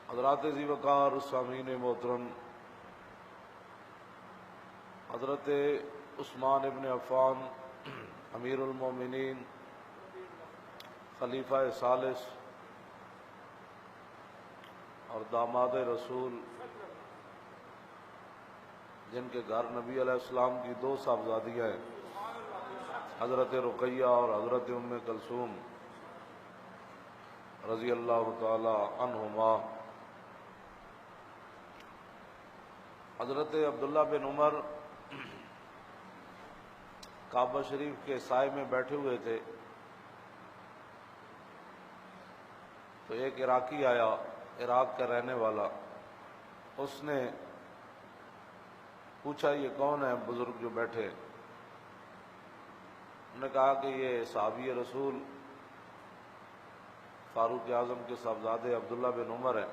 حضرات ذی وقار سامعین محترم، حضرت عثمان ابن عفان امیر المومنین خلیفہ ثالث اور داماد رسول، جن کے گھر نبی علیہ السلام کی دو صاحبزادیاں ہیں، حضرت رقیہ اور حضرت ام کلثوم رضی اللہ تعالی عنہما، حضرت عبداللہ بن عمر کعبہ شریف کے سائے میں بیٹھے ہوئے تھے تو ایک عراقی آیا، عراق کا رہنے والا۔ اس نے پوچھا یہ کون ہے بزرگ جو بیٹھے؟ انہوں نے کہا کہ یہ صحابی رسول فاروق اعظم کے صاحبزادے عبداللہ بن عمر ہیں۔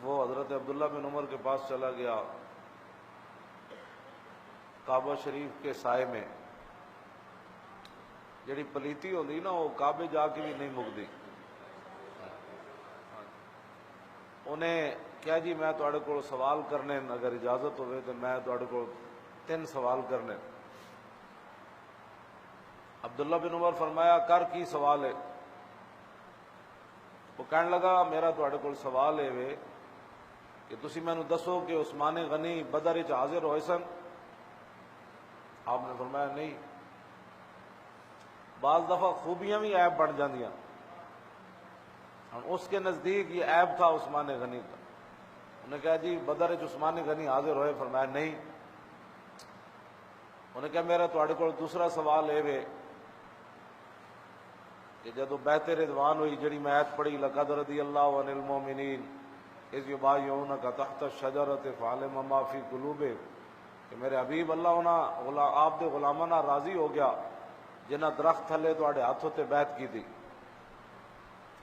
وہ حضرت عبداللہ بن عمر کے پاس چلا گیا، کعبہ شریف کے سائے میں جڑی پلیتی ہوندی نا وہ کعبے جا کے بھی نہیں مکدی۔ انہیں کیا جی میں تواڈے کول سوال کرنے، اگر اجازت ہوئے تو میں تواڈے کول 3 سوال کرنے۔ عبداللہ بن عمر فرمایا کر کی سوال ہے؟ وہ کہنے لگا میرا تواڈے کول سوال ہے وے کہ تسی مینوں دسو کہ عثمان غنی بدر وچ حاضر ہوئے سن؟ آپ نے فرمایا نہیں۔ بعض دفعہ خوبیاں بھی عیب بن جاندیاں، اس کے نزدیک یہ عیب تھا عثمان غنی کا۔ انہوں نے کہا جی بدر وچ عثمان غنی حاضر ہوئے؟ فرمایا نہیں۔ انہوں نے کہا میرا تواڈے کول دوسرا سوال ہے وے کہ جدو بیعت رضوان ہوئی، جڑی میں آیت پڑھی لقد رضی اللہ عن المؤمنین اذ یبایعونک تحت الشجرۃ فعلم ما فی قلوبہم، کہ میرے حبیب اللہ آپ دے غلاماں نال راضی ہو گیا جنہاں درخت تھلے تواڈے ہاتھ تے بیعت کی تھی،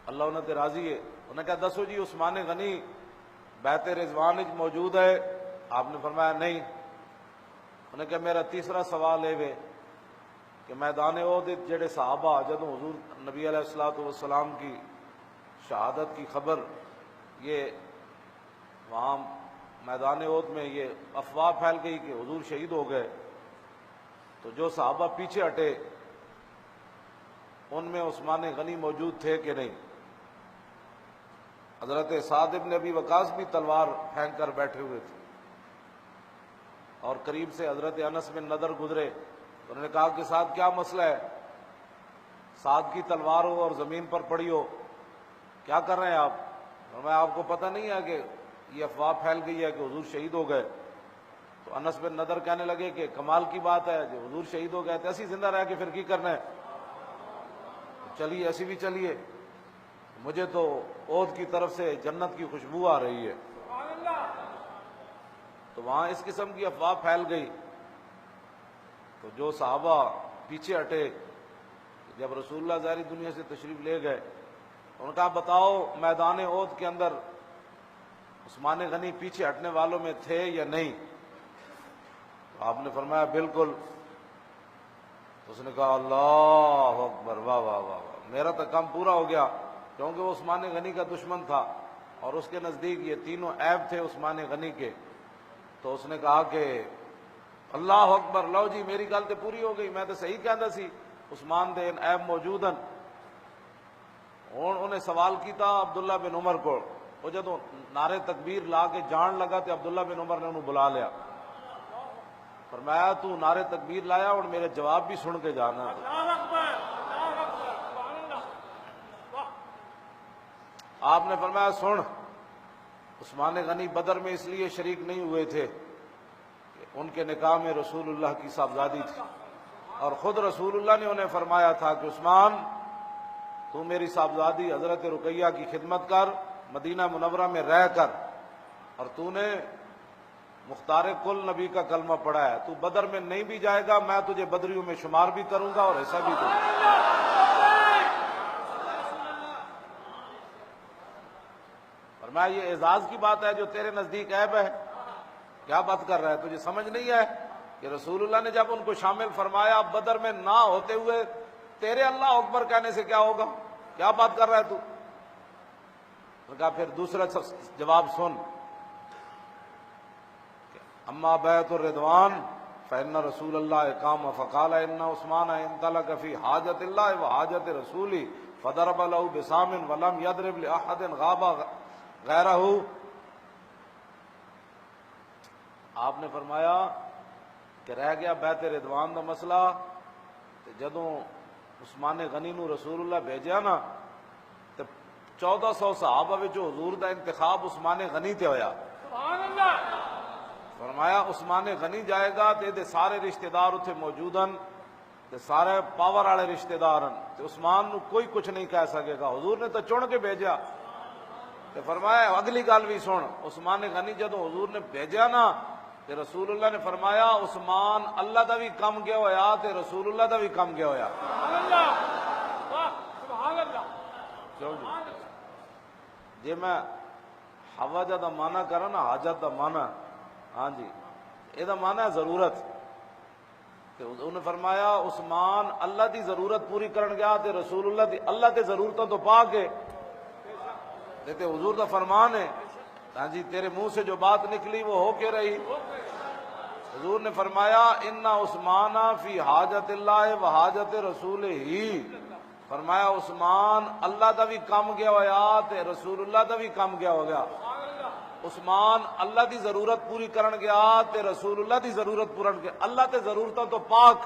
اللہ انہاں تے راضی ہے۔ انہوں نے کہا دسو جی عثمان غنی بیعت رضوان وچ موجود ہے؟ آپ نے فرمایا نہیں۔ انہوں نے کہا میرا تیسرا سوال ہے وے کہ میدان احد جڑے صحابہ جدوں حضور نبی علیہ الصلوۃ والسلام کی شہادت کی خبر یہ وہاں میدان احد میں یہ افواہ پھیل گئی کہ حضور شہید ہو گئے، تو جو صحابہ پیچھے ہٹے ان میں عثمان غنی موجود تھے کہ نہیں؟ حضرت سعد بن ابی وقاص بھی تلوار پھینک کر بیٹھے ہوئے تھے، اور قریب سے حضرت انس بن نضر گزرے، انہوں نے کہا کہ سعد کیا مسئلہ ہے؟ سعد کی تلوار ہو اور زمین پر پڑی ہو، کیا کر رہے ہیں آپ؟ میں آپ کو پتہ نہیں ہے کہ یہ افواہ پھیل گئی ہے کہ حضور شہید ہو گئے؟ تو انس بن نضر کہنے لگے کہ کمال کی بات ہے، جو حضور شہید ہو گئے تو ایسی زندہ رہ کے پھر کی کرنا ہے؟ چلیے ایسی بھی چلیے، مجھے تو احد کی طرف سے جنت کی خوشبو آ رہی ہے۔ تو وہاں اس قسم کی افواہ پھیل گئی تو جو صحابہ پیچھے ہٹے، جب رسول اللہ ظاہری دنیا سے تشریف لے گئے، انہوں نے کہا بتاؤ میدان احد کے اندر عثمان غنی پیچھے ہٹنے والوں میں تھے یا نہیں؟ تو آپ نے فرمایا بالکل۔ تو اس نے کہا اللہ اکبر، واہ واہ واہ واہ، میرا تو کام پورا ہو گیا، کیونکہ وہ عثمان غنی کا دشمن تھا اور اس کے نزدیک یہ تینوں عیب تھے عثمان غنی کے۔ تو اس نے کہا کہ اللہ اکبر، لو جی میری گل تے پوری ہو گئی، میں تو صحیح کہندا سی عثمان دے عیب موجود ہیں۔ ہن انہیں سوال کیتا عبداللہ بن عمر کو، وہ جدوں نعرے تکبیر لا کے جان لگا تو عبداللہ بن عمر نے انہوں بلا لیا، فرمایا تو نعرے تکبیر لایا اور میرے جواب بھی سن کے جانا۔ آپ نے فرمایا سن، عثمان غنی بدر میں اس لیے شریک نہیں ہوئے تھے کہ ان کے نکاح میں رسول اللہ کی صاحبزادی تھی، اور خود رسول اللہ نے انہیں فرمایا تھا کہ عثمان تو میری صاحبزادی حضرت رقیہ کی خدمت کر، مدینہ منورہ میں رہ کر، اور تو نے مختار کل نبی کا کلمہ پڑھا ہے، تو بدر میں نہیں بھی جائے گا میں تجھے بدریوں میں شمار بھی کروں گا اور ایسا بھی دوں گا۔ فرمایا یہ اعزاز کی بات ہے جو تیرے نزدیک عیب ہے؟ کیا بات کر رہا ہے، تجھے سمجھ نہیں ہے کہ رسول اللہ نے جب ان کو شامل فرمایا بدر میں نہ ہوتے ہوئے تیرے اللہ اکبر کہنے سے کیا ہوگا؟ کیا بات کر رہا ہے تو؟ کہا پھر دوسرا جواب سن، اما بیت الرضوان فإن رسول اللہ قام فقال ان عثمان انطلق فی حاجت اللہ وحاجت رسولی فضرب له بسام ولم يضرب لأحد غاب غیرہ۔ آپ نے فرمایا کہ رہ گیا بیت رضوان دا مسئلہ، تے جدوں عثمان غنی نو رسول اللہ بھیجیا نا تے 1400 صحابہ وچوں حضور دا انتخاب عثمان غنی تے ہویا۔ سبحان اللہ۔ فرمایا عثمان غنی جائے گا تے دے سارے رشتہ دار اتنے موجود ہیں، تے سارے پاور والے رشتہ دار ہیں، تے عثمان نو کوئی کچھ نہیں کہہ سکے گا، حضور نے تو چن کے بھیجا۔ تے فرمایا اگلی گل بھی سن، عثمان غنی جدو حضور نے بھیجا نا تے رسول اللہ نے فرمایا عثمان اللہ دا بھی کم گیا ہویا تے رسول اللہ دا بھی کم گیا ہویا۔ سبحان اللہ، سبحان اللہ۔ کیوں جی میں حوجہ دا معنی کرا نا، حاجت دا معنی، ہاں جی یہ دا معنی ہے ضرورت، تے انہوں نے فرمایا عثمان اللہ دی ضرورت پوری کرن گیا تے رسول اللہ دی اللہ تے ضرورتوں تو پا کے تے حضور دا فرمان ہے، ہاں جی تیرے منہ سے جو بات نکلی وہ ہو کے رہی۔ حضور نے فرمایا ان عثمان فی حاجت اللہ و حاجت رسول ہی، فرمایا عثمان اللہ دا بھی کم گیا ہویا تے رسول اللہ دا بھی کم گیا ہو گیا۔ عثمان اللہ دی ضرورت پوری کرن گیا تے رسول اللہ دی ضرورت پورن گیا، اللہ تے ضرورتوں تو پاک۔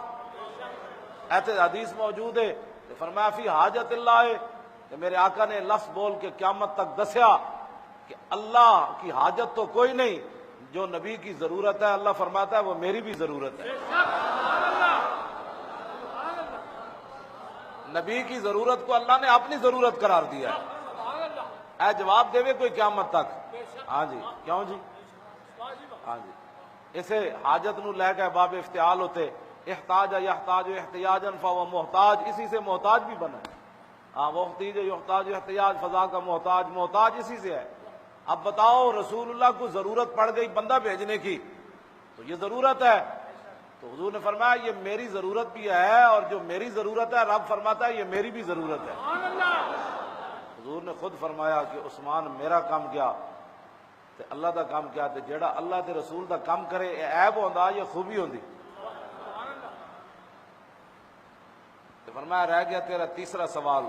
ایسے حدیث موجود ہے، فرمایا فی حاجت اللہ ہے کہ میرے آقا نے لفظ بول کے قیامت تک دسیا کہ اللہ کی حاجت تو کوئی نہیں، جو نبی کی ضرورت ہے اللہ فرماتا ہے وہ میری بھی ضرورت ہے۔ نبی کی ضرورت کو اللہ نے اپنی ضرورت قرار دیا ہے۔ اے جواب دے کوئی قیامت تک، ہاں جی کیوں جی، ہاں جی اسے حاجت نو لے کے باب افتعال ہوتے، احتاج یحتاج احتیاجا فهو محتاج، اسی سے محتاج بھی بنا ہے۔ ہاں محتاج یحتاج احتیاج، فضا کا محتاج، محتاج اسی سے ہے۔ اب بتاؤ رسول اللہ کو ضرورت پڑ گئی بندہ بھیجنے کی تو یہ ضرورت ہے، تو حضور نے فرمایا یہ میری ضرورت بھی ہے، اور جو میری ضرورت ہے رب فرماتا ہے یہ میری بھی ضرورت ہے۔ حضور نے خود فرمایا کہ عثمان میرا کام کیا تے اللہ دا کام کیا، تے جیڑا اللہ تے رسول دا کام کرے یہ عیب ہوندا یہ خوبی ہوندی۔ تے فرمایا رہ گیا تیرا تیسرا سوال،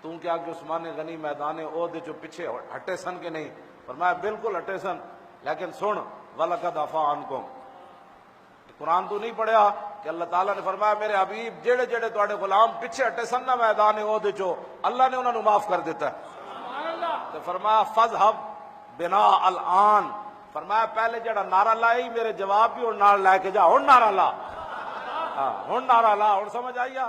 تو کیا کہ عثمان غنی میدان عہد جو پیچھے ہٹے سن کے نہیں؟ فرمایا بالکل ہٹے سن، لیکن سن وَلَقَدْ عَفَا عَنْكُمْ، قرآن تو نہیں پڑھیا کہ اللہ تعالیٰ نے فرمایا میرے حبیب جڑے جڑے تواڈے غلام پیچھے ہٹے سن نا میدان عہد چو اللہ نے انہوں نے معاف کر دیتا ہے۔ تو فرمایا فَاذْهَبْ بِنَا الْآن، فرمایا پہلے جڑا نعرہ لائی میرے جواب بھی اور نال لے کے جا، ہن نعرہ لا، ہن نعرہ لا، ہن سمجھ آئیا؟